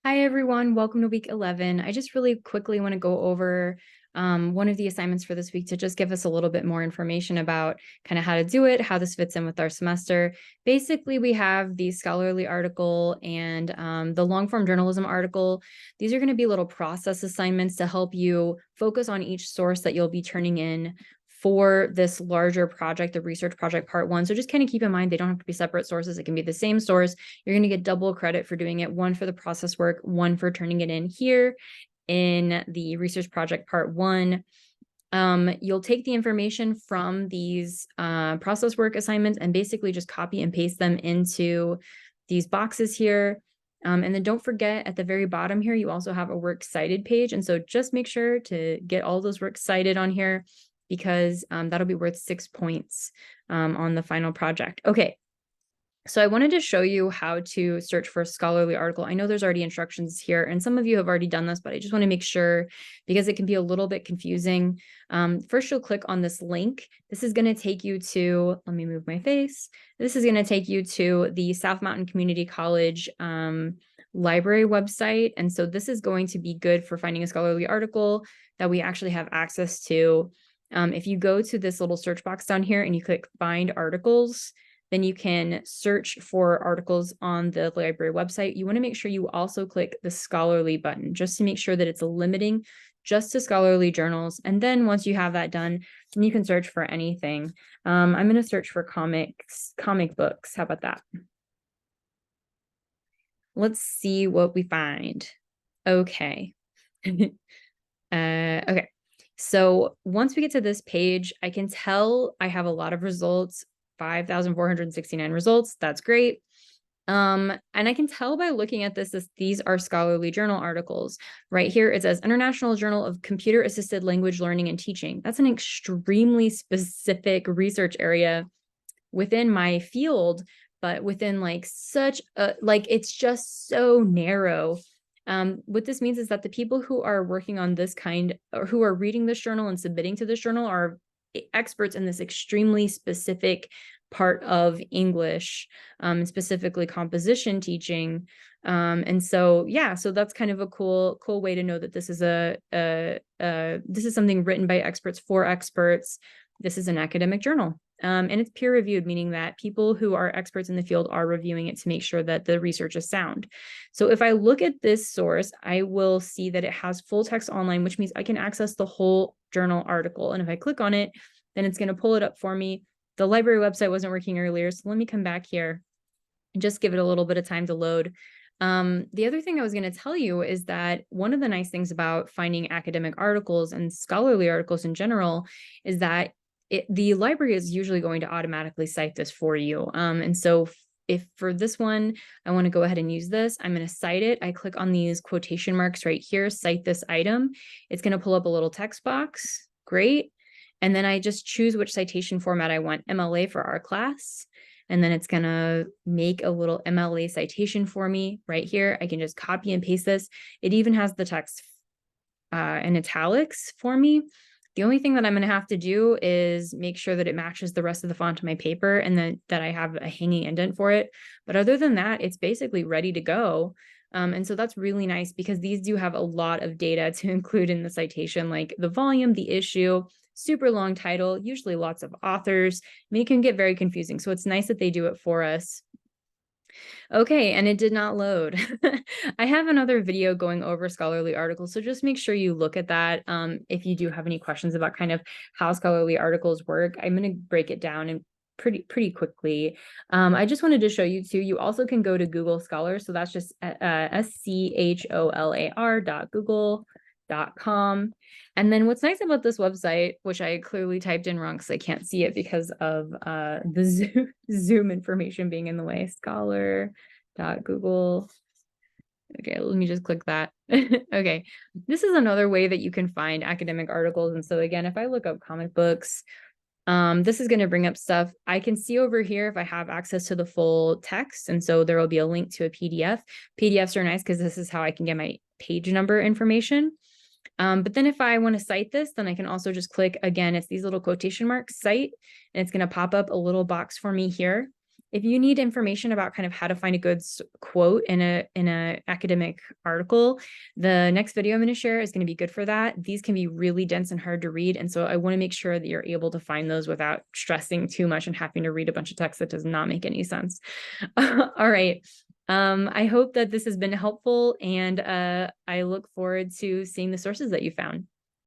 Hi, everyone. Welcome to week 11. I just really quickly want to go over one of the assignments for this week to just give us a little bit more information about kind of how to do it, how this fits in with our semester. Basically, we have the scholarly article and the long form journalism article. These are going to be little process assignments to help you focus on each source that you'll be turning in for this larger project, the research project part one. So just kind of keep in mind, they don't have to be separate sources. It can be the same source. You're going to get double credit for doing it, one for the process work, one for turning it in here in the research project part one. You'll take the information from these process work assignments and basically just copy and paste them into these boxes here. And then don't forget at the very bottom here, you also have a works cited page. And so just make sure to get all those works cited on here because that'll be worth 6 points on the final project. Okay. So I wanted to show you how to search for a scholarly article. I know there's already instructions here, and some of you have already done this, but I just want to make sure because it can be a little bit confusing. First, you'll click on this link. This is going to take you to, let me move my face. This is going to take you to the South Mountain Community College library website. And so this is going to be good for finding a scholarly article that we actually have access to. If you go to this little search box down here and you click find articles, then you can search for articles on the library website. You want to make sure you also click the scholarly button just to make sure that it's limiting just to scholarly journals. And then once you have that done, then you can search for anything. I'm going to search for comic books. How about that? Let's see what we find. Okay. Okay. So once we get to this page, I can tell I have a lot of results. 5,469 results. That's great. And I can tell by looking at this, these are scholarly journal articles. Right here, it says International Journal of Computer Assisted Language Learning and Teaching. That's an extremely specific research area within my field, but within like such a, like, it's just so narrow. What this means is that the people who are working on this kind or who are reading this journal and submitting to this journal are experts in this extremely specific part of English, specifically composition teaching. And so, yeah, so that's kind of a cool way to know that this is this is something written by experts for experts. This is an academic journal. And it's peer reviewed, meaning that people who are experts in the field are reviewing it to make sure that the research is sound. So if I look at this source, I will see that it has full text online, which means I can access the whole journal article. And if I click on it, then it's going to pull it up for me. The library website wasn't working earlier, so let me come back here and just give it a little bit of time to load. The other thing I was going to tell you is that one of the nice things about finding academic articles and scholarly articles in general is that the library is usually going to automatically cite this for you. And so if for this one, I want to go ahead and use this, I'm going to cite it. I click on these quotation marks right here, cite this item. It's going to pull up a little text box. Great. And then I just choose which citation format I want, MLA for our class. And then it's going to make a little MLA citation for me right here. I can just copy and paste this. It even has the text in italics for me. The only thing that I'm going to have to do is make sure that it matches the rest of the font of my paper and then that I have a hanging indent for it. But other than that, it's basically ready to go. And so that's really nice because these do have a lot of data to include in the citation, like the volume, the issue, super long title, usually lots of authors. I mean, it can get very confusing. So it's nice that they do it for us. Okay, and it did not load. I have another video going over scholarly articles, so just make sure you look at that. If you do have any questions about kind of how scholarly articles work, I'm going to break it down and pretty quickly. I just wanted to show you too, you also can go to Google Scholar, so that's just scholar.google.com. And then what's nice about this website, which I clearly typed in wrong because I can't see it because of the Zoom information being in the way, scholar.google. Okay, let me just click that. Okay, this is another way that you can find academic articles. And so again, if I look up comic books, this is going to bring up stuff. I can see over here if I have access to the full text. And so there will be a link to a PDF. PDFs are nice because this is how I can get my page number information. But then if I want to cite this, then I can also just click, again, it's these little quotation marks, cite, and it's going to pop up a little box for me here. If you need information about kind of how to find a good quote in a academic article, the next video I'm going to share is going to be good for that. These can be really dense and hard to read. And so I want to make sure that you're able to find those without stressing too much and having to read a bunch of text that does not make any sense. All right. I hope that this has been helpful, and I look forward to seeing the sources that you found.